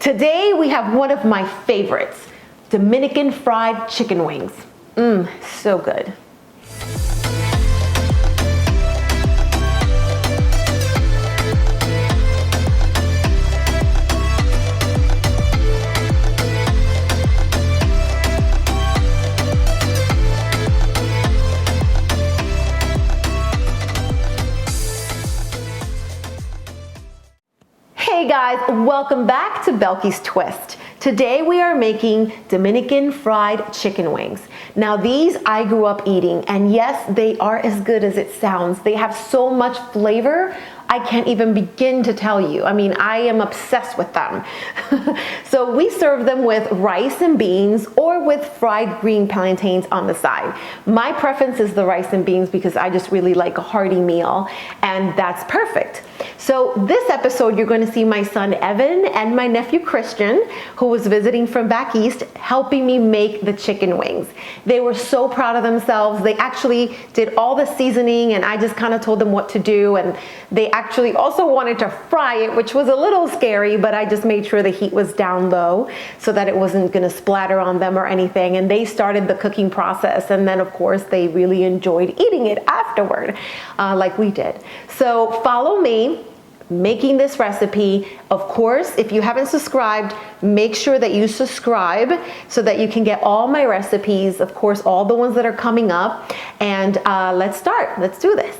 Today we have one of my favorites, Dominican Fried Chicken Wings. So good. Hey guys, welcome back to Belqui's Twist. Today we are making Dominican fried chicken wings. Now these I grew up eating, and yes, they are as good as it sounds. They have so much flavor, I can't even begin to tell you. I mean, I am obsessed with them. So we serve them with rice and beans or with fried green plantains on the side. My preference is the rice and beans because I just really like a hearty meal, and that's perfect. So this episode, you're going to see my son Evan and my nephew Christian, who was visiting from back east, helping me make the chicken wings. They were so proud of themselves. They actually did all the seasoning, and I just kind of told them what to do, and they actually also wanted to fry it, which was a little scary, but I just made sure the heat was down low so that it wasn't going to splatter on them or anything. And they started the cooking process, and then of course they really enjoyed eating it afterward, like we did. So follow me making this recipe. Of course, if you haven't subscribed, make sure that you subscribe so that you can get all my recipes, of course, all the ones that are coming up. And let's start. Let's do this.